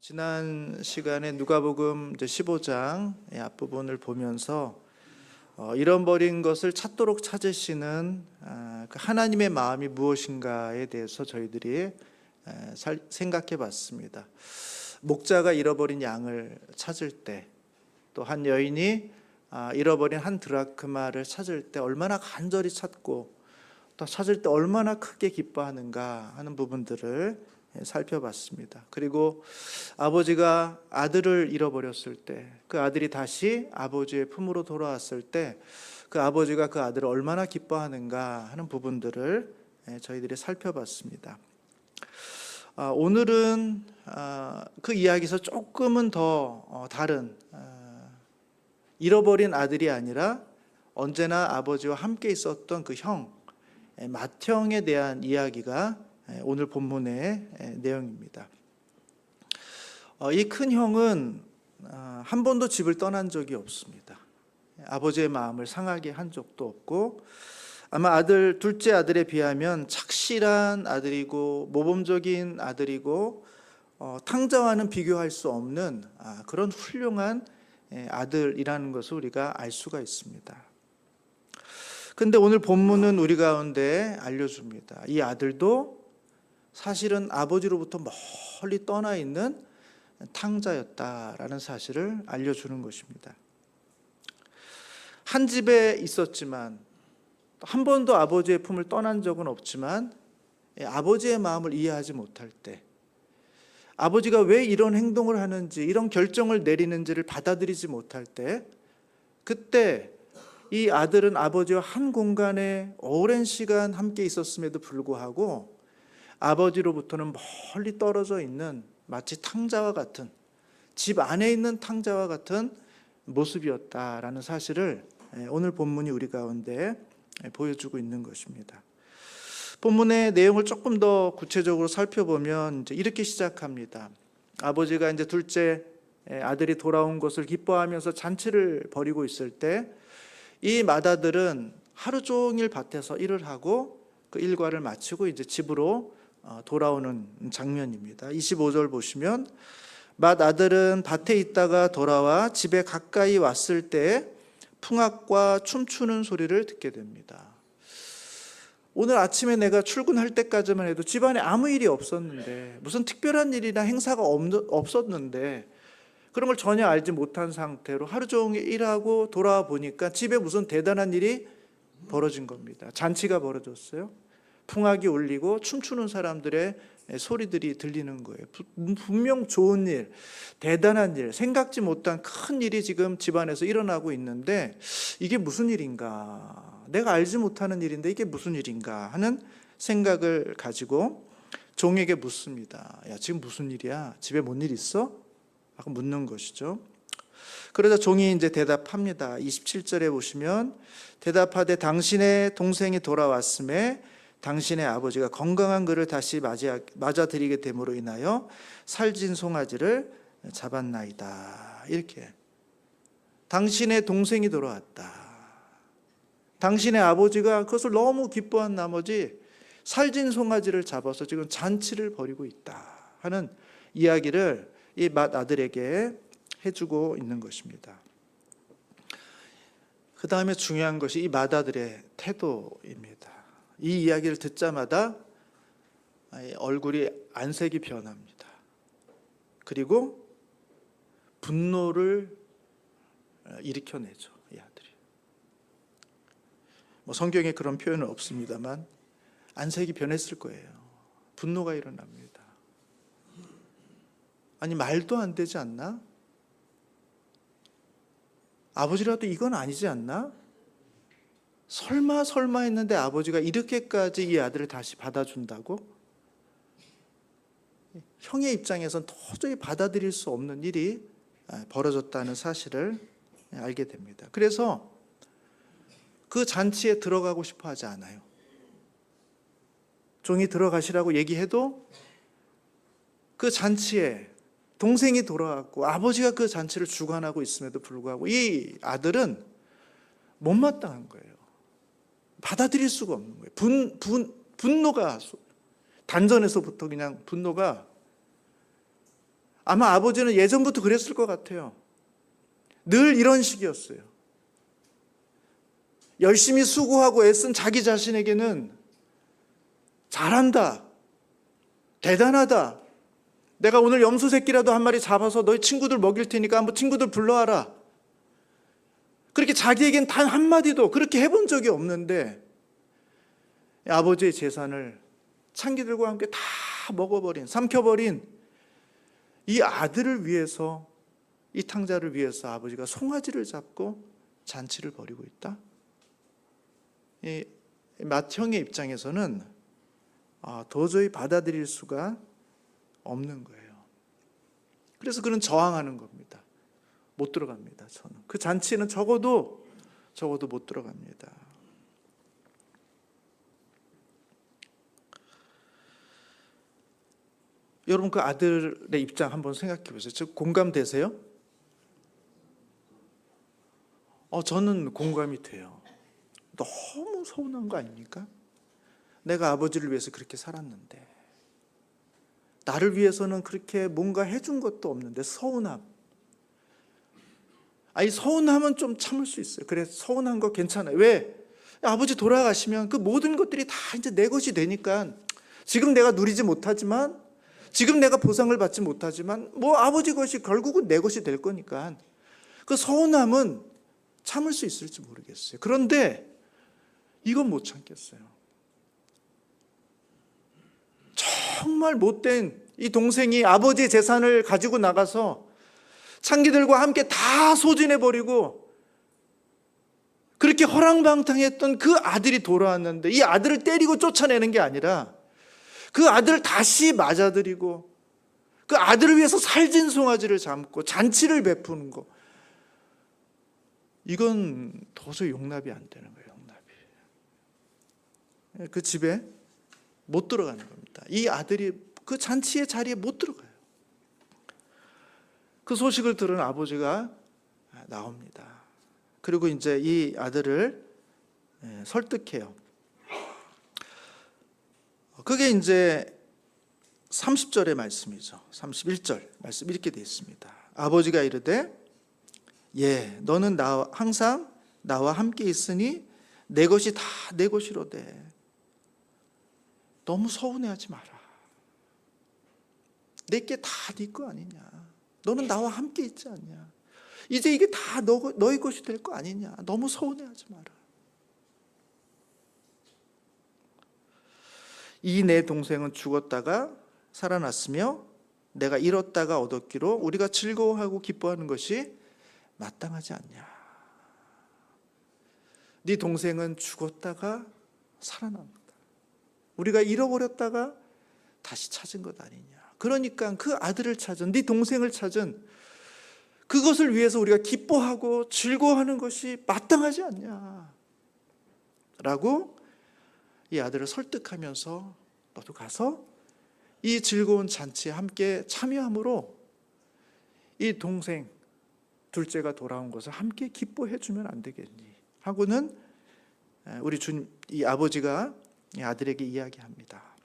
지난 시간에 누가복음 15장의 앞부분을 보면서 잃어버린 것을 찾도록 찾으시는 그 하나님의 마음이 무엇인가에 대해서 저희들이 생각해 봤습니다. 목자가 잃어버린 양을 찾을 때, 또 한 여인이 잃어버린 한 드라크마를 찾을 때 얼마나 간절히 찾고 또 찾을 때 얼마나 크게 기뻐하는가 하는 부분들을 살펴봤습니다. 그리고 아버지가 아들을 잃어버렸을 때, 그 아들이 다시 아버지의 품으로 돌아왔을 때 그 아버지가 그 아들을 얼마나 기뻐하는가 하는 부분들을 저희들이 살펴봤습니다. 오늘은 그 이야기에서 조금은 더 다른, 잃어버린 아들이 아니라 언제나 아버지와 함께 있었던 그 형, 맏형에 대한 이야기가 오늘 본문의 내용입니다. 이 큰 형은 한 번도 집을 떠난 적이 없습니다. 아버지의 마음을 상하게 한 적도 없고, 아마 둘째 아들에 비하면 착실한 아들이고 모범적인 아들이고 탕자와는 비교할 수 없는 그런 훌륭한 아들이라는 것을 우리가 알 수가 있습니다. 근데 오늘 본문은 우리 가운데 알려줍니다. 이 아들도 사실은 아버지로부터 멀리 떠나 있는 탕자였다라는 사실을 알려주는 것입니다. 한 집에 있었지만 한 번도 아버지의 품을 떠난 적은 없지만 아버지의 마음을 이해하지 못할 때, 아버지가 왜 이런 행동을 하는지, 이런 결정을 내리는지를 받아들이지 못할 때, 그때 이 아들은 아버지와 한 공간에 오랜 시간 함께 있었음에도 불구하고 아버지로부터는 멀리 떨어져 있는, 마치 탕자와 같은, 집 안에 있는 탕자와 같은 모습이었다라는 사실을 오늘 본문이 우리 가운데 보여주고 있는 것입니다. 본문의 내용을 조금 더 구체적으로 살펴보면 이렇게 시작합니다. 아버지가 이제 둘째 아들이 돌아온 것을 기뻐하면서 잔치를 벌이고 있을 때, 이 맏아들은 하루 종일 밭에서 일을 하고 그 일과를 마치고 이제 집으로 돌아오는 장면입니다. 25절 보시면, 맏아들은 밭에 있다가 돌아와 집에 가까이 왔을 때 풍악과 춤추는 소리를 듣게 됩니다. 오늘 아침에 내가 출근할 때까지만 해도 집안에 아무 일이 없었는데, 무슨 특별한 일이나 행사가 없었는데, 그런 걸 전혀 알지 못한 상태로 하루 종일 일하고 돌아와 보니까 집에 무슨 대단한 일이 벌어진 겁니다. 잔치가 벌어졌어요. 풍악이 울리고 춤추는 사람들의 소리들이 들리는 거예요. 분명 좋은 일, 대단한 일, 생각지 못한 큰 일이 지금 집안에서 일어나고 있는데, 이게 무슨 일인가? 내가 알지 못하는 일인데 이게 무슨 일인가 하는 생각을 가지고 종에게 묻습니다. 야, 지금 무슨 일이야? 집에 뭔 일 있어? 하고 묻는 것이죠. 그러자 종이 이제 대답합니다. 27절에 보시면, 대답하되 당신의 동생이 돌아왔음에 당신의 아버지가 건강한 그를 다시 맞아들이게 됨으로 인하여 살진 송아지를 잡았나이다. 이렇게, 당신의 동생이 돌아왔다. 당신의 아버지가 그것을 너무 기뻐한 나머지 살진 송아지를 잡아서 지금 잔치를 벌이고 있다 하는 이야기를 이 맏아들에게 해주고 있는 것입니다. 그 다음에 중요한 것이 이 맏아들의 태도입니다. 이 이야기를 듣자마자 얼굴이 안색이 변합니다. 그리고 분노를 일으켜내죠, 이 아들이. 성경에 그런 표현은 없습니다만 안색이 변했을 거예요. 분노가 일어납니다. 아니, 말도 안 되지 않나? 아버지라도 이건 아니지 않나? 설마 했는데 아버지가 이렇게까지 이 아들을 다시 받아준다고? 형의 입장에선 도저히 받아들일 수 없는 일이 벌어졌다는 사실을 알게 됩니다. 그래서 그 잔치에 들어가고 싶어 하지 않아요. 종이 들어가시라고 얘기해도 그 잔치에 동생이 돌아왔고 아버지가 그 잔치를 주관하고 있음에도 불구하고 이 아들은 못마땅한 거예요. 받아들일 수가 없는 거예요. 분노가 단전에서부터 그냥 분노가 아마 아버지는 예전부터 그랬을 것 같아요. 늘 이런 식이었어요. 열심히 수고하고 애쓴 자기 자신에게는 잘한다, 대단하다, 내가 오늘 염소 새끼라도 한 마리 잡아서 너희 친구들 먹일 테니까 한번 친구들 불러와라. 그렇게 자기에겐 단 한마디도 그렇게 해본 적이 없는데 아버지의 재산을 창기들과 함께 다 먹어버린, 삼켜버린 이 아들을 위해서, 이 탕자를 위해서 아버지가 송아지를 잡고 잔치를 벌이고 있다. 이 맏형의 입장에서는 도저히 받아들일 수가 없는 거예요. 그래서 그는 저항하는 겁니다. 못 들어갑니다. 저는 그 잔치에는 적어도 못 들어갑니다. 여러분 그 아들의 입장 한번 생각해 보세요. 저 공감되세요? 저는 공감이 돼요. 너무 서운한 거 아닙니까? 내가 아버지를 위해서 그렇게 살았는데, 나를 위해서는 그렇게 뭔가 해준 것도 없는데 서운함. 이 서운함은 좀 참을 수 있어요. 그래, 서운한 거 괜찮아요. 왜? 아버지 돌아가시면 그 모든 것들이 다 이제 내 것이 되니까, 지금 내가 누리지 못하지만, 지금 내가 보상을 받지 못하지만 뭐 아버지 것이 결국은 내 것이 될 거니까 그 서운함은 참을 수 있을지 모르겠어요. 그런데 이건 못 참겠어요. 정말 못된 이 동생이 아버지의 재산을 가지고 나가서 창기들과 함께 다 소진해버리고 그렇게 허랑방탕했던 그 아들이 돌아왔는데, 이 아들을 때리고 쫓아내는 게 아니라 그 아들을 다시 맞아들이고 그 아들을 위해서 살진 송아지를 잡고 잔치를 베푸는 거, 이건 도저히 용납이 안 되는 거예요. 용납이. 그 집에 못 들어가는 겁니다. 이 아들이 그 잔치의 자리에 못 들어가요. 그 소식을 들은 아버지가 나옵니다. 그리고 이제 이 아들을 설득해요. 그게 이제 30절의 말씀이죠. 31절 말씀 이렇게 되어 있습니다. 아버지가 이르되 너는 항상 나와 함께 있으니 내 것이 다 내 것이로되 너무 서운해하지 마라. 내게 다 네 거 아니냐. 너는 나와 함께 있지 않냐. 이제 이게 다 너의 것이 될 거 아니냐. 너무 서운해하지 마라. 이 내 동생은 죽었다가 살아났으며 내가 잃었다가 얻었기로 우리가 즐거워하고 기뻐하는 것이 마땅하지 않냐. 네 동생은 죽었다가 살아납니다. 우리가 잃어버렸다가 다시 찾은 것 아니냐. 그러니까 그 아들을 찾은, 네 동생을 찾은 그것을 위해서 우리가 기뻐하고 즐거워하는 것이 마땅하지 않냐 라고 이 아들을 설득하면서 너도 가서 이 즐거운 잔치에 함께 참여함으로 이 동생 둘째가 돌아온 것을 함께 기뻐해 주면 안 되겠니 하고는 우리 주님, 이 아버지가 이 아들에게 이야기합니다.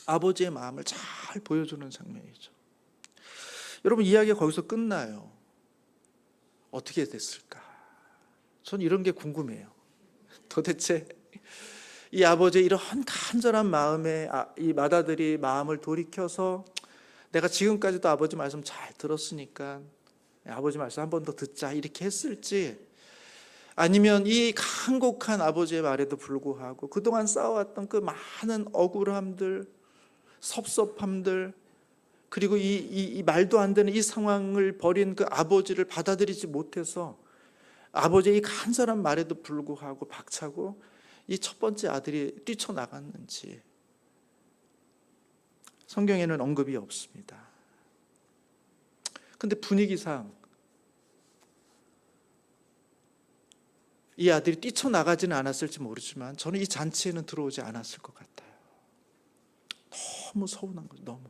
아버지의 마음을 잘 보여주는 장면이죠. 여러분, 이야기가 거기서 끝나요. 어떻게 됐을까? 전 이런 게 궁금해요. 도대체 이 아버지의 이런 간절한 마음에 이 맏아들이 마음을 돌이켜서 내가 지금까지도 아버지 말씀 잘 들었으니까 아버지 말씀 한 번 더 듣자 이렇게 했을지, 아니면 이 간곡한 아버지의 말에도 불구하고 그동안 쌓아왔던 그 많은 억울함들, 섭섭함들, 그리고 이 말도 안 되는 이 상황을 벌인 그 아버지를 받아들이지 못해서 아버지의 이 간절한 말에도 불구하고 박차고 이 첫 번째 아들이 뛰쳐나갔는지 성경에는 언급이 없습니다. 근데 분위기상 이 아들이 뛰쳐나가지는 않았을지 모르지만 저는 이 잔치에는 들어오지 않았을 것 같아요. 너무 서운한 거죠. 너무.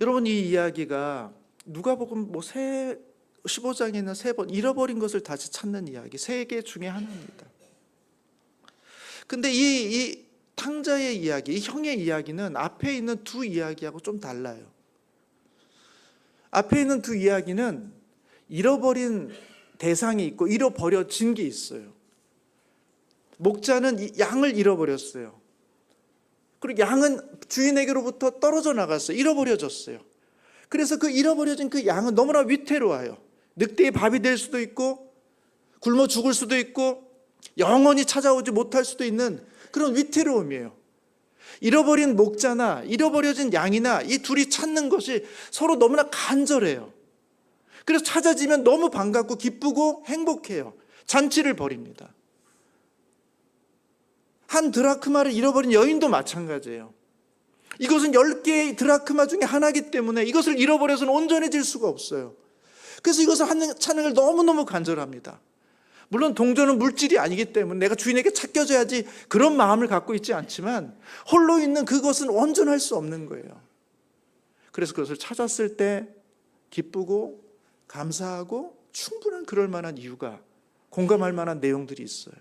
여러분, 이 이야기가 누가복음 15장에는 3번 잃어버린 것을 다시 찾는 이야기, 3개 중에 하나입니다. 근데 이 탕자의 이야기, 이 형의 이야기는 앞에 있는 두 이야기하고 좀 달라요. 앞에 있는 두 이야기는 잃어버린 대상이 있고 잃어버려진 게 있어요. 목자는 양을 잃어버렸어요. 그리고 양은 주인에게로부터 떨어져 나갔어요. 잃어버려졌어요. 그래서 그 잃어버려진 그 양은 너무나 위태로워요. 늑대의 밥이 될 수도 있고 굶어 죽을 수도 있고 영원히 찾아오지 못할 수도 있는 그런 위태로움이에요. 잃어버린 목자나 잃어버려진 양이나 이 둘이 찾는 것이 서로 너무나 간절해요. 그래서 찾아지면 너무 반갑고 기쁘고 행복해요. 잔치를 벌입니다. 한 드라크마를 잃어버린 여인도 마찬가지예요. 이것은 10개의 드라크마 중에 하나이기 때문에 이것을 잃어버려서는 온전해질 수가 없어요. 그래서 이것을 찾는 걸 너무너무 간절합니다. 물론 동전은 물질이 아니기 때문에 내가 주인에게 찾겨져야지 그런 마음을 갖고 있지 않지만 홀로 있는 그것은 온전할 수 없는 거예요. 그래서 그것을 찾았을 때 기쁘고 감사하고 충분한 그럴 만한 이유가, 공감할 만한 내용들이 있어요.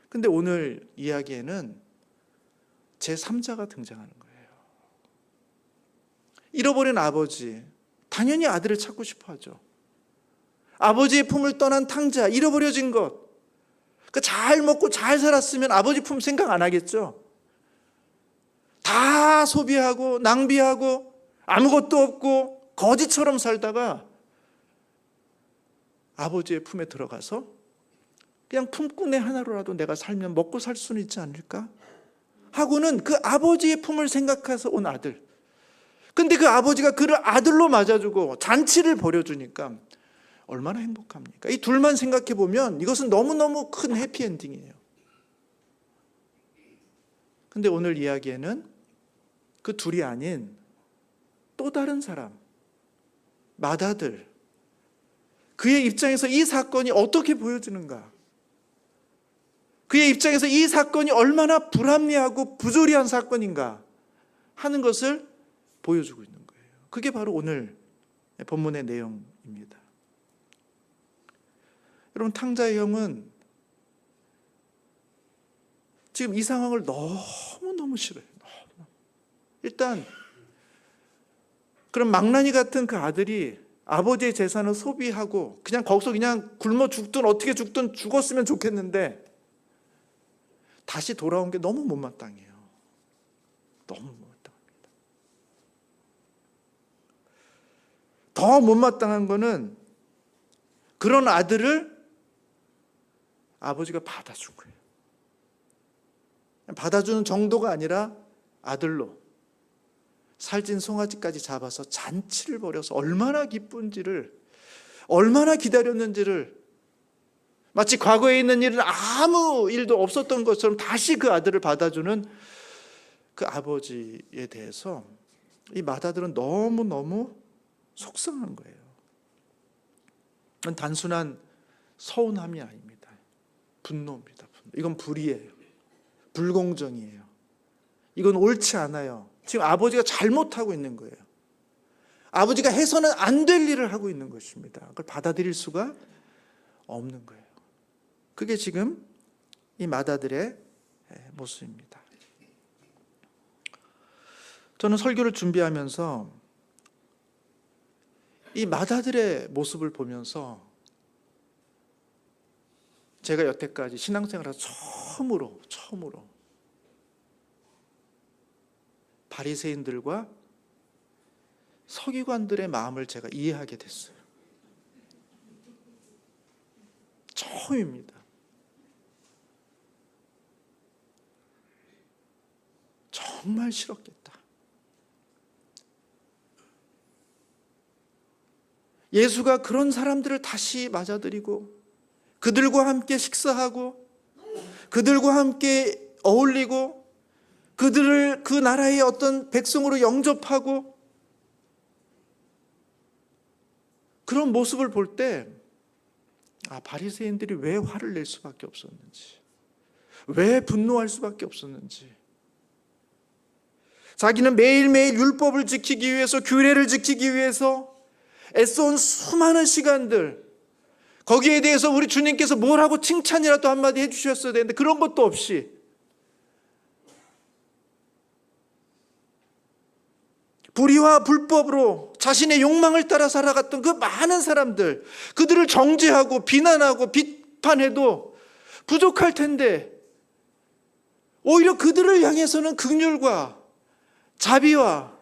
근데 오늘 이야기에는 제3자가 등장하는 거예요. 잃어버린 아버지, 당연히 아들을 찾고 싶어 하죠. 아버지의 품을 떠난 탕자, 잃어버려진 것. 잘 먹고 잘 살았으면 아버지 품 생각 안 하겠죠. 다 소비하고 낭비하고 아무것도 없고 거지처럼 살다가 아버지의 품에 들어가서 그냥 품꾼의 하나로라도 내가 살면 먹고 살 수는 있지 않을까? 하고는 그 아버지의 품을 생각해서 온 아들. 근데 그 아버지가 그를 아들로 맞아주고 잔치를 벌여주니까 얼마나 행복합니까? 이 둘만 생각해 보면 이것은 너무너무 큰 해피엔딩이에요. 근데 오늘 이야기에는 그 둘이 아닌 또 다른 사람, 맏아들, 그의 입장에서 이 사건이 어떻게 보여지는가? 그의 입장에서 이 사건이 얼마나 불합리하고 부조리한 사건인가 하는 것을 보여주고 있는 거예요. 그게 바로 오늘 본문의 내용입니다. 여러분, 탕자의 형은 지금 이 상황을 너무너무 싫어요. 일단 그런 망나니 같은 그 아들이 아버지의 재산을 소비하고 그냥 거기서 그냥 굶어 죽든 어떻게 죽든 죽었으면 좋겠는데 다시 돌아온 게 너무 못마땅해요. 너무 못마땅합니다. 더 못마땅한 거는 그런 아들을 아버지가 받아준 거예요. 받아주는 정도가 아니라 아들로 살찐 송아지까지 잡아서 잔치를 벌여서 얼마나 기쁜지를, 얼마나 기다렸는지를, 마치 과거에 있는 일은 아무 일도 없었던 것처럼 다시 그 아들을 받아주는 그 아버지에 대해서 이 맏아들은 너무너무 속상한 거예요. 이건 단순한 서운함이 아닙니다. 분노입니다. 이건 불의예요. 불공정이에요. 이건 옳지 않아요. 지금 아버지가 잘못하고 있는 거예요. 아버지가 해서는 안 될 일을 하고 있는 것입니다. 그걸 받아들일 수가 없는 거예요. 그게 지금 이 맏아들의 모습입니다. 저는 설교를 준비하면서 이 맏아들의 모습을 보면서 제가 여태까지 신앙생활에서 처음으로 바리새인들과 서기관들의 마음을 제가 이해하게 됐어요. 처음입니다. 정말 싫었겠다. 예수가 그런 사람들을 다시 맞아들이고 그들과 함께 식사하고 그들과 함께 어울리고 그들을 그 나라의 어떤 백성으로 영접하고 그런 모습을 볼 때 바리새인들이 왜 화를 낼 수밖에 없었는지, 왜 분노할 수밖에 없었는지, 자기는 매일매일 율법을 지키기 위해서, 규례를 지키기 위해서 애써온 수많은 시간들, 거기에 대해서 우리 주님께서 뭐라고 칭찬이라도 한마디 해주셨어야 되는데 그런 것도 없이 불의와 불법으로 자신의 욕망을 따라 살아갔던 그 많은 사람들, 그들을 정죄하고 비난하고 비판해도 부족할 텐데 오히려 그들을 향해서는 긍휼과 자비와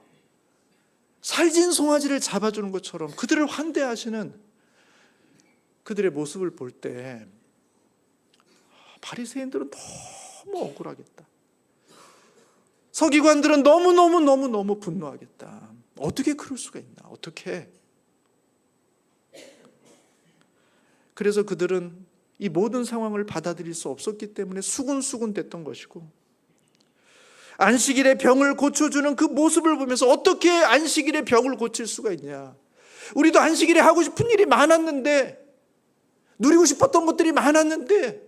살진 송아지를 잡아주는 것처럼 그들을 환대하시는 그들의 모습을 볼 때 바리새인들은 너무 억울하겠다. 서기관들은 너무 분노하겠다. 어떻게 그럴 수가 있나? 어떻게? 그래서 그들은 이 모든 상황을 받아들일 수 없었기 때문에 수군수군 됐던 것이고, 안식일에 병을 고쳐주는 그 모습을 보면서 어떻게 안식일에 병을 고칠 수가 있냐? 우리도 안식일에 하고 싶은 일이 많았는데, 누리고 싶었던 것들이 많았는데,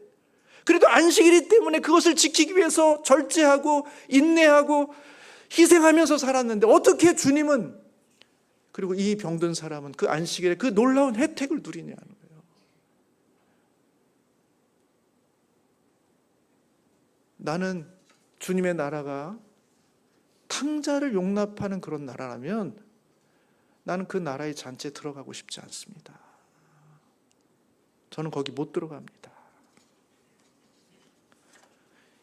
그래도 안식일이 때문에 그것을 지키기 위해서 절제하고 인내하고 희생하면서 살았는데 어떻게 주님은, 그리고 이 병든 사람은 그 안식일에 그 놀라운 혜택을 누리냐는 거예요. 나는 주님의 나라가 탕자를 용납하는 그런 나라라면 나는 그 나라의 잔치에 들어가고 싶지 않습니다. 저는 거기 못 들어갑니다.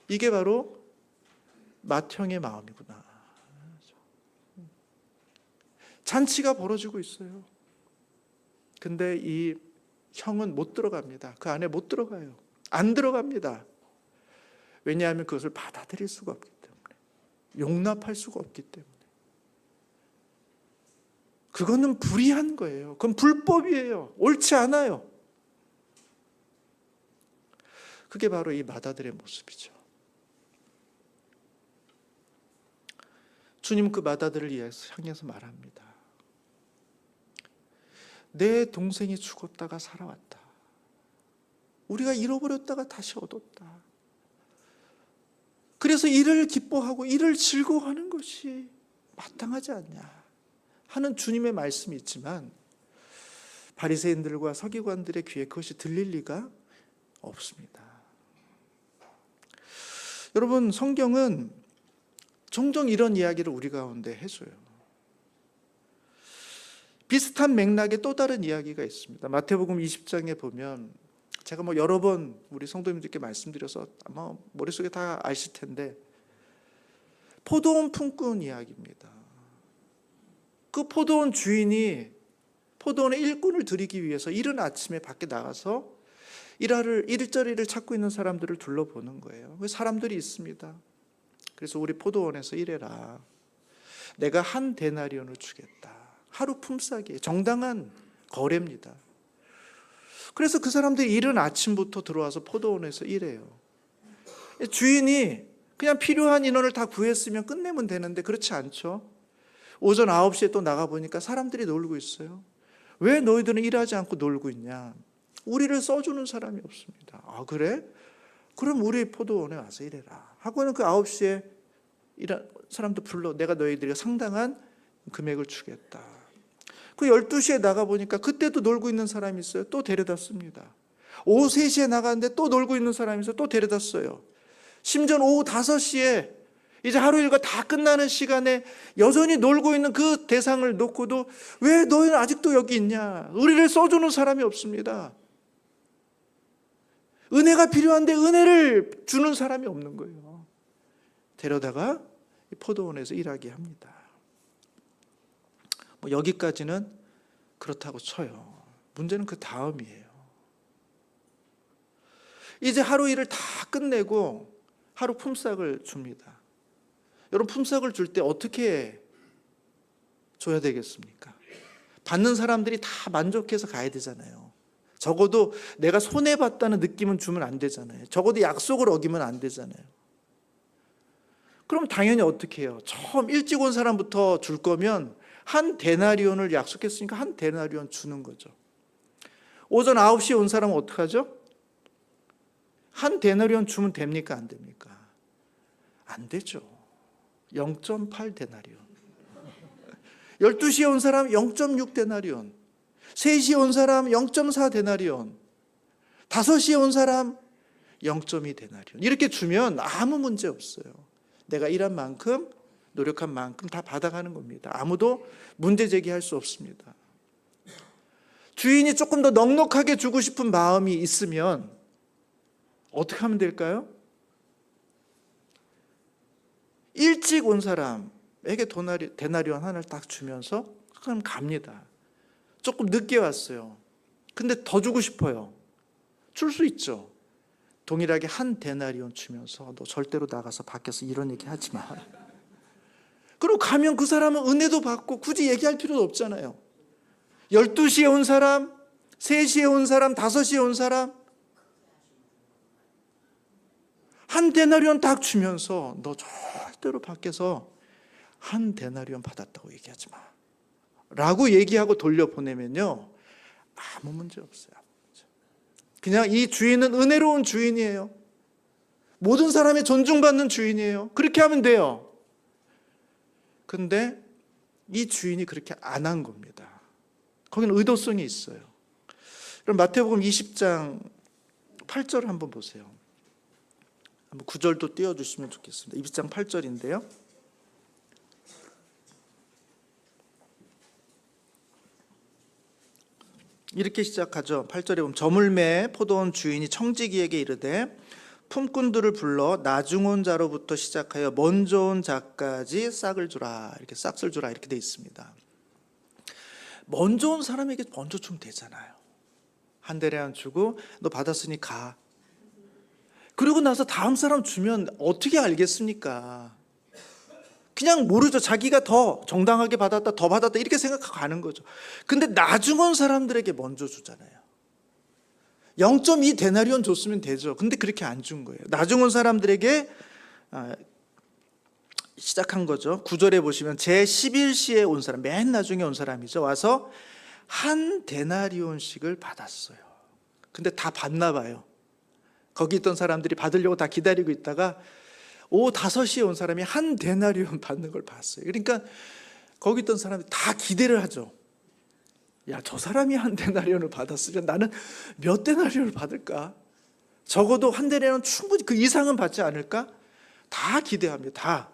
이게 바로 맏형의 마음이구나. 잔치가 벌어지고 있어요. 근데 이 형은 못 들어갑니다. 그 안에 못 들어가요. 안 들어갑니다. 왜냐하면 그것을 받아들일 수가 없기 때문에, 용납할 수가 없기 때문에. 그거는 불의한 거예요. 그건 불법이에요. 옳지 않아요. 그게 바로 이 마다들의 모습이죠. 주님 그 마다들을 향해서 말합니다. 내 동생이 죽었다가 살아왔다. 우리가 잃어버렸다가 다시 얻었다. 그래서 이를 기뻐하고 이를 즐거워하는 것이 마땅하지 않냐 하는 주님의 말씀이 있지만 바리새인들과 서기관들의 귀에 그것이 들릴 리가 없습니다. 여러분, 성경은 종종 이런 이야기를 우리 가운데 해줘요. 비슷한 맥락의 또 다른 이야기가 있습니다. 마태복음 20장에 보면, 제가 여러 번 우리 성도님들께 말씀드려서 아마 머릿속에 다 아실 텐데, 포도원 품꾼 이야기입니다. 그 포도원 주인이 포도원의 일꾼을 들이기 위해서 이른 아침에 밖에 나가서 일자리를 찾고 있는 사람들을 둘러보는 거예요. 사람들이 있습니다. 그래서 우리 포도원에서 일해라. 내가 한 데나리온을 주겠다. 하루 품삯이에요. 정당한 거래입니다. 그래서 그 사람들이 이른 아침부터 들어와서 포도원에서 일해요. 주인이 그냥 필요한 인원을 다 구했으면 끝내면 되는데 그렇지 않죠. 오전 9시에 또 나가보니까 사람들이 놀고 있어요. 왜 너희들은 일하지 않고 놀고 있냐? 우리를 써주는 사람이 없습니다. 아, 그래? 그럼 우리 포도원에 와서 일해라. 하고는 그 9시에 사람도 불러, 내가 너희들이 상당한 금액을 주겠다. 그 12시에 나가보니까 그때도 놀고 있는 사람이 있어요. 또 데려다 씁니다. 오후 3시에 나갔는데 또 놀고 있는 사람이 있어요. 또 데려다 써요. 심지어 오후 5시에 이제 하루 일과 다 끝나는 시간에 여전히 놀고 있는 그 대상을 놓고도 왜 너희는 아직도 여기 있냐? 우리를 써주는 사람이 없습니다. 은혜가 필요한데 은혜를 주는 사람이 없는 거예요. 데려다가 포도원에서 일하게 합니다. 여기까지는 그렇다고 쳐요. 문제는 그 다음이에요. 이제 하루 일을 다 끝내고 하루 품삯을 줍니다. 여러분, 품삯을 줄 때 어떻게 줘야 되겠습니까? 받는 사람들이 다 만족해서 가야 되잖아요. 적어도 내가 손해봤다는 느낌은 주면 안 되잖아요. 적어도 약속을 어기면 안 되잖아요. 그럼 당연히 어떻게 해요? 처음 일찍 온 사람부터 줄 거면 한 데나리온을 약속했으니까 한 데나리온 주는 거죠. 오전 9시에 온 사람은 어떻게 하죠? 한 데나리온 주면 됩니까? 안 됩니까? 안 되죠. 0.8 데나리온. 12시에 온 사람 0.6 데나리온. 3시에 온 사람 0.4 데나리온. 5시에 온 사람 0.2 데나리온. 이렇게 주면 아무 문제 없어요. 내가 일한 만큼 노력한 만큼 다 받아가는 겁니다. 아무도 문제 제기할 수 없습니다. 주인이 조금 더 넉넉하게 주고 싶은 마음이 있으면 어떻게 하면 될까요? 일찍 온 사람에게 데나리온 하나를 딱 주면서 그럼 갑니다. 조금 늦게 왔어요. 근데 더 주고 싶어요. 줄 수 있죠. 동일하게 한 데나리온 주면서 너 절대로 나가서 밖에서 이런 얘기 하지 마. 그리고 가면 그 사람은 은혜도 받고 굳이 얘기할 필요도 없잖아요. 12시에 온 사람, 3시에 온 사람, 5시에 온 사람 한 데나리온 딱 주면서 너 절대로 밖에서 한 데나리온 받았다고 얘기하지 마 라고 얘기하고 돌려보내면요 아무 문제 없어요. 그냥 이 주인은 은혜로운 주인이에요. 모든 사람이 존중받는 주인이에요. 그렇게 하면 돼요. 근데 이 주인이 그렇게 안 한 겁니다. 거기는 의도성이 있어요. 그럼 마태복음 20장 8절 한번 보세요. 한번 9절도 띄워주시면 좋겠습니다. 20장 8절인데요. 이렇게 시작하죠. 8절에 보면 저물매 포도원 주인이 청지기에게 이르되 품꾼들을 불러 나중 온 자로부터 시작하여 먼저 온 자까지 싹을 주라, 이렇게 싹을 주라 이렇게 돼 있습니다. 먼저 온 사람에게 먼저 주면 되잖아요. 한 데나리온 주고 너 받았으니 가. 그리고 나서 다음 사람 주면 어떻게 알겠습니까? 그냥 모르죠. 자기가 더 정당하게 받았다, 더 받았다 이렇게 생각하고 가는 거죠. 근데 나중 온 사람들에게 먼저 주잖아요. 0.2 데나리온 줬으면 되죠. 근데 그렇게 안 준 거예요. 나중 온 사람들에게 시작한 거죠. 9절에 보시면 제11시에 온 사람, 맨 나중에 온 사람이죠. 와서 한 데나리온씩을 받았어요. 근데 다 받나 봐요. 거기 있던 사람들이 받으려고 다 기다리고 있다가 오후 5시에 온 사람이 한 데나리온 받는 걸 봤어요. 그러니까 거기 있던 사람들이 다 기대를 하죠. 야, 저 사람이 한 데나리온을 받았으면 나는 몇 데나리온을 받을까? 적어도 한 데나리온 충분히 그 이상은 받지 않을까? 다 기대합니다. 다.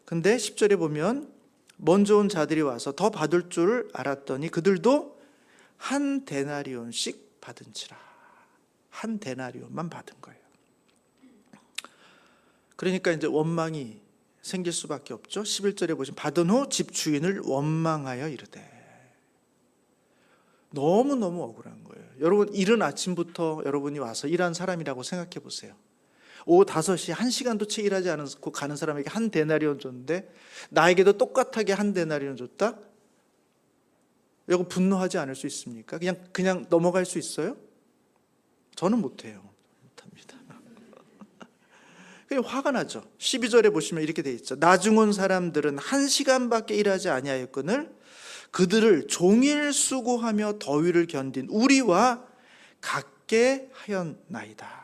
근데 10절에 보면 먼저 온 자들이 와서 더 받을 줄 알았더니 그들도 한 데나리온씩 받은지라. 한 데나리온만 받은 거예요. 그러니까 이제 원망이 생길 수밖에 없죠. 11절에 보시면 받은 후 집주인을 원망하여 이르되. 너무너무 억울한 거예요. 여러분 이른 아침부터 여러분이 와서 일한 사람이라고 생각해 보세요. 오후 5시 1시간도 채 일하지 않고 가는 사람에게 한 데나리온 줬는데 나에게도 똑같하게 한 데나리온 줬다? 여러분 분노하지 않을 수 있습니까? 그냥 넘어갈 수 있어요? 저는 못해요. 못합니다. 화가 나죠. 12절에 보시면 이렇게 돼 있죠. 나중 온 사람들은 1시간밖에 일하지 아니하였거늘 그들을 종일 수고하며 더위를 견딘 우리와 같게 하였나이다.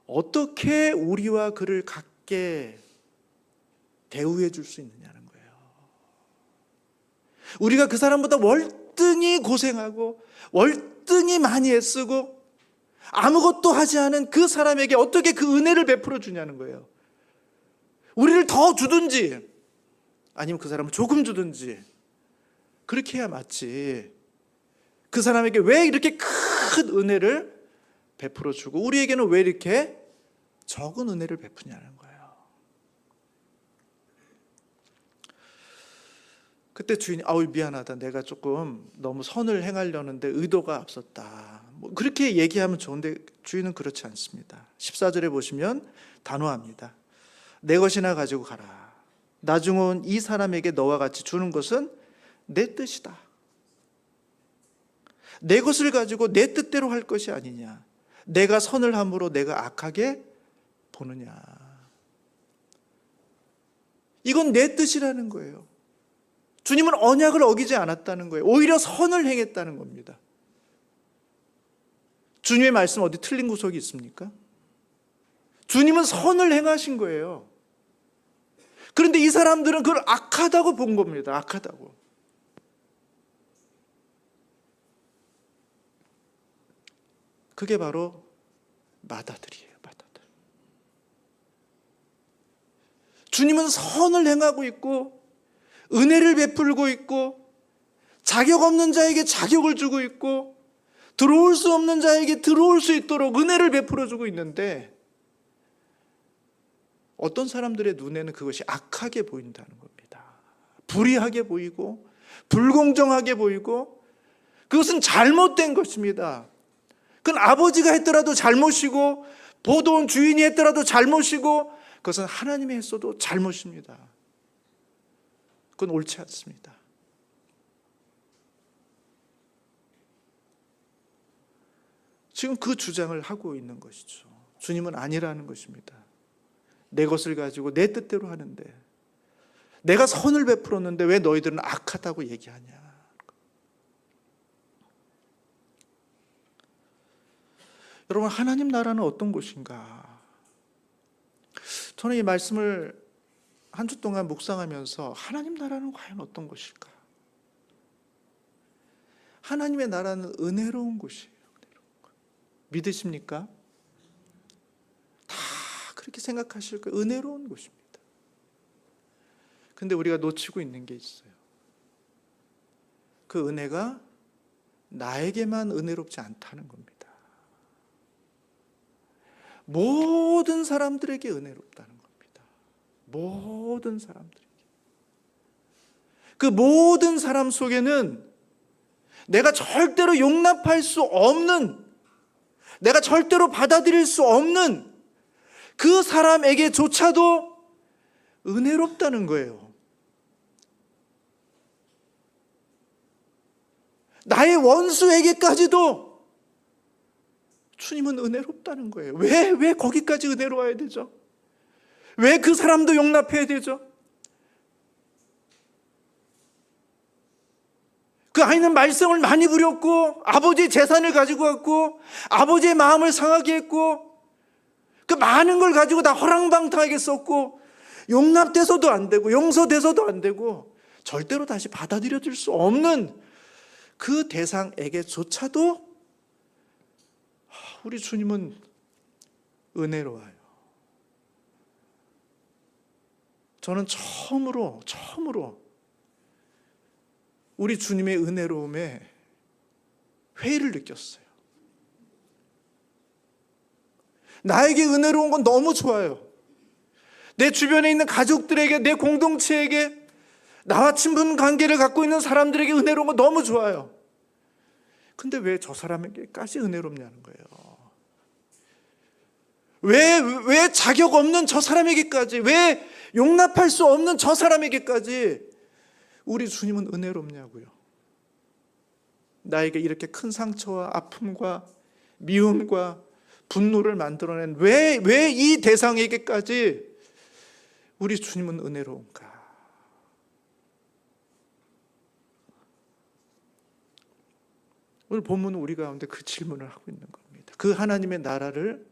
어떻게 우리와 그를 같게 대우해 줄 수 있느냐는 거예요. 우리가 그 사람보다 월등히 고생하고 월등히 많이 애쓰고 아무것도 하지 않은 그 사람에게 어떻게 그 은혜를 베풀어 주냐는 거예요. 우리를 더 주든지 아니면 그 사람을 조금 주든지 그렇게 해야 맞지. 그 사람에게 왜 이렇게 큰 은혜를 베풀어 주고 우리에게는 왜 이렇게 적은 은혜를 베푸냐는 거예요. 그때 주인이 아우 미안하다. 내가 조금 너무 선을 행하려는데 의도가 앞섰다. 뭐 그렇게 얘기하면 좋은데 주인은 그렇지 않습니다. 14절에 보시면 단호합니다. 내 것이나 가지고 가라. 나중 온 이 사람에게 너와 같이 주는 것은 내 뜻이다. 내 것을 가지고 내 뜻대로 할 것이 아니냐. 내가 선을 함으로 내가 악하게 보느냐. 이건 내 뜻이라는 거예요. 주님은 언약을 어기지 않았다는 거예요. 오히려 선을 행했다는 겁니다. 주님의 말씀 어디 틀린 구석이 있습니까? 주님은 선을 행하신 거예요. 그런데 이 사람들은 그걸 악하다고 본 겁니다. 악하다고. 그게 바로 마다들이에요. 마다들. 주님은 선을 행하고 있고 은혜를 베풀고 있고 자격 없는 자에게 자격을 주고 있고 들어올 수 없는 자에게 들어올 수 있도록 은혜를 베풀어 주고 있는데 어떤 사람들의 눈에는 그것이 악하게 보인다는 겁니다. 불의하게 보이고 불공정하게 보이고 그것은 잘못된 것입니다. 그건 아버지가 했더라도 잘못이고 보돈 주인이 했더라도 잘못이고 그것은 하나님이 했어도 잘못입니다. 그건 옳지 않습니다. 지금 그 주장을 하고 있는 것이죠. 주님은 아니라는 것입니다. 내 것을 가지고 내 뜻대로 하는데 내가 선을 베풀었는데 왜 너희들은 악하다고 얘기하냐. 여러분, 하나님 나라는 어떤 곳인가? 저는 이 말씀을 한 주 동안 묵상하면서 하나님 나라는 과연 어떤 곳일까? 하나님의 나라는 은혜로운 곳이에요. 믿으십니까? 다 그렇게 생각하실 거예요. 은혜로운 곳입니다. 근데 우리가 놓치고 있는 게 있어요. 그 은혜가 나에게만 은혜롭지 않다는 겁니다. 모든 사람들에게 은혜롭다는 겁니다. 모든 사람들에게. 그 모든 사람 속에는 내가 절대로 용납할 수 없는, 내가 절대로 받아들일 수 없는 그 사람에게조차도 은혜롭다는 거예요. 나의 원수에게까지도 주님은 은혜롭다는 거예요. 왜 거기까지 은혜로워야 되죠? 왜 그 사람도 용납해야 되죠? 그 아이는 말썽을 많이 부렸고 아버지의 재산을 가지고 갔고 아버지의 마음을 상하게 했고 그 많은 걸 가지고 다 허랑방탕하게 썼고 용납돼서도 안 되고 용서돼서도 안 되고 절대로 다시 받아들여질 수 없는 그 대상에게조차도 우리 주님은 은혜로워요. 저는 처음으로 우리 주님의 은혜로움에 회의를 느꼈어요. 나에게 은혜로운 건 너무 좋아요. 내 주변에 있는 가족들에게, 내 공동체에게, 나와 친분 관계를 갖고 있는 사람들에게 은혜로운 건 너무 좋아요. 근데 왜 저 사람에게까지 은혜롭냐는 거예요. 왜 자격 없는 저 사람에게까지, 왜 용납할 수 없는 저 사람에게까지 우리 주님은 은혜롭냐고요. 나에게 이렇게 큰 상처와 아픔과 미움과 분노를 만들어낸 왜 이 대상에게까지 우리 주님은 은혜로운가? 오늘 본문은 우리 가운데 그 질문을 하고 있는 겁니다. 그 하나님의 나라를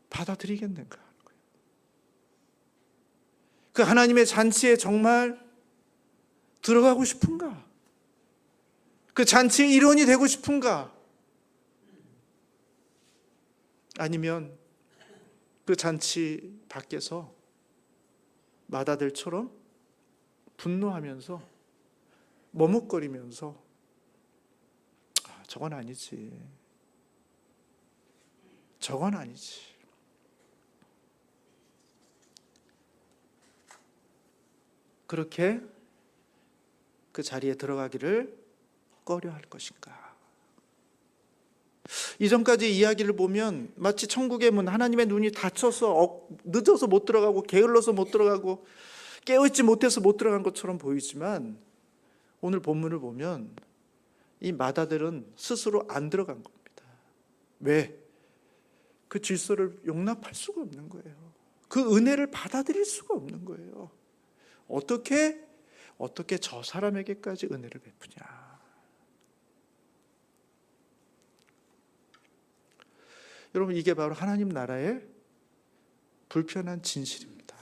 받아들이겠는가 하는 거예요. 그 하나님의 잔치에 정말 들어가고 싶은가? 그 잔치의 일원이 되고 싶은가? 아니면 그 잔치 밖에서 마다들처럼 분노하면서 머뭇거리면서 저건 아니지. 저건 아니지. 그렇게 그 자리에 들어가기를 꺼려할 것인가? 이전까지 이야기를 보면 마치 천국의 문, 하나님의 눈이 닫혀서 늦어서 못 들어가고 게을러서 못 들어가고 깨어있지 못해서 못 들어간 것처럼 보이지만 오늘 본문을 보면 이 마다들은 스스로 안 들어간 겁니다. 왜? 그 질서를 용납할 수가 없는 거예요. 그 은혜를 받아들일 수가 없는 거예요. 어떻게 저 사람에게까지 은혜를 베푸냐. 여러분, 이게 바로 하나님 나라의 불편한 진실입니다.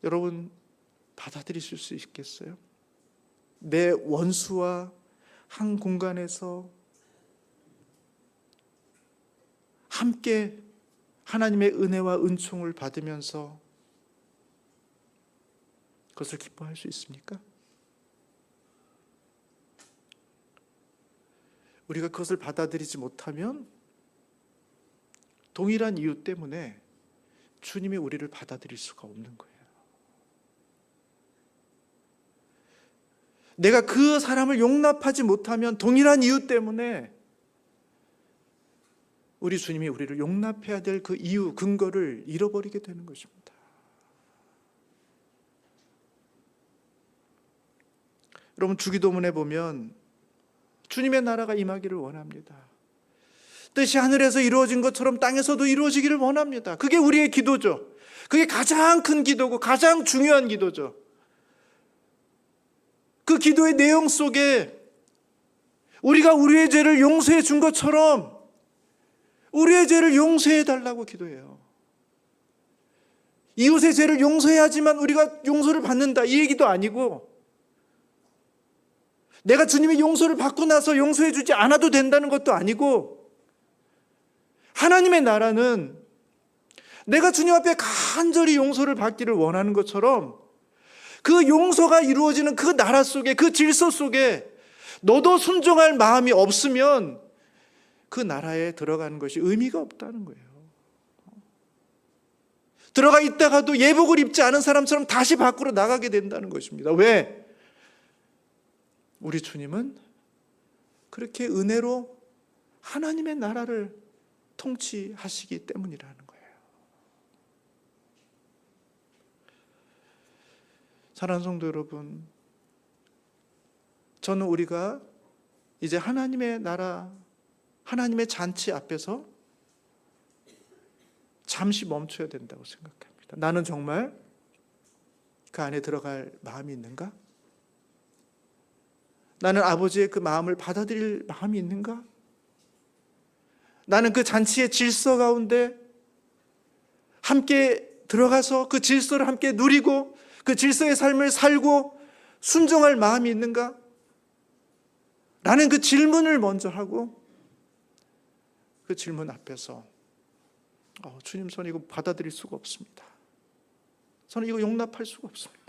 여러분, 받아들이실 수 있겠어요? 내 원수와 한 공간에서 함께 하나님의 은혜와 은총을 받으면서 그것을 기뻐할 수 있습니까? 우리가 그것을 받아들이지 못하면 동일한 이유 때문에 주님이 우리를 받아들일 수가 없는 거예요. 내가 그 사람을 용납하지 못하면 동일한 이유 때문에 우리 주님이 우리를 용납해야 될 그 이유, 근거를 잃어버리게 되는 것입니다. 여러분, 주기도문에 보면 주님의 나라가 임하기를 원합니다. 뜻이 하늘에서 이루어진 것처럼 땅에서도 이루어지기를 원합니다. 그게 우리의 기도죠. 그게 가장 큰 기도고 가장 중요한 기도죠. 그 기도의 내용 속에 우리가 우리의 죄를 용서해 준 것처럼 우리의 죄를 용서해 달라고 기도해요. 이웃의 죄를 용서해야지만 우리가 용서를 받는다, 이 얘기도 아니고, 내가 주님의 용서를 받고 나서 용서해 주지 않아도 된다는 것도 아니고, 하나님의 나라는 내가 주님 앞에 간절히 용서를 받기를 원하는 것처럼 그 용서가 이루어지는 그 나라 속에, 그 질서 속에 너도 순종할 마음이 없으면 그 나라에 들어가는 것이 의미가 없다는 거예요. 들어가 있다가도 예복을 입지 않은 사람처럼 다시 밖으로 나가게 된다는 것입니다. 왜? 우리 주님은 그렇게 은혜로 하나님의 나라를 통치하시기 때문이라는 거예요. 사랑하는 성도 여러분, 저는 우리가 이제 하나님의 나라, 하나님의 잔치 앞에서 잠시 멈춰야 된다고 생각합니다. 나는 정말 그 안에 들어갈 마음이 있는가? 나는 아버지의 그 마음을 받아들일 마음이 있는가? 나는 그 잔치의 질서 가운데 함께 들어가서 그 질서를 함께 누리고 그 질서의 삶을 살고 순종할 마음이 있는가? 라는 그 질문을 먼저 하고, 그 질문 앞에서 주님, 저는 이거 받아들일 수가 없습니다. 저는 이거 용납할 수가 없습니다.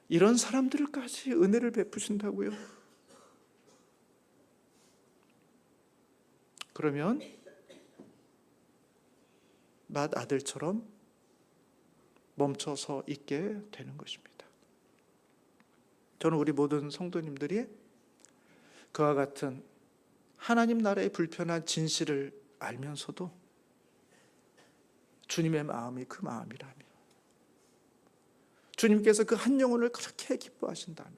이런 사람들까지 은혜를 베푸신다고요? 그러면 맏아들처럼 멈춰서 있게 되는 것입니다. 저는 우리 모든 성도님들이 그와 같은 하나님 나라의 불편한 진실을 알면서도 주님의 마음이 그 마음이라며, 주님께서 그 한 영혼을 그렇게 기뻐하신다며,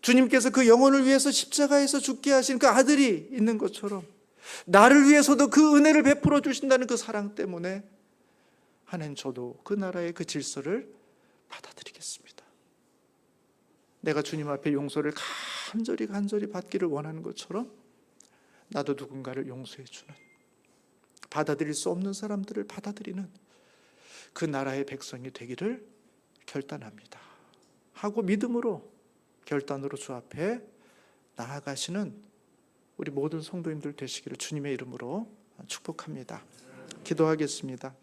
주님께서 그 영혼을 위해서 십자가에서 죽게 하신 그 아들이 있는 것처럼 나를 위해서도 그 은혜를 베풀어 주신다는 그 사랑 때문에 하나님, 저도 그 나라의 그 질서를 받아들이겠습니다. 내가 주님 앞에 용서를 간절히 받기를 원하는 것처럼 나도 누군가를 용서해 주는, 받아들일 수 없는 사람들을 받아들이는 그 나라의 백성이 되기를 결단합니다 하고 믿음으로, 결단으로 주 앞에 나아가시는 우리 모든 성도님들 되시기를 주님의 이름으로 축복합니다. 기도하겠습니다.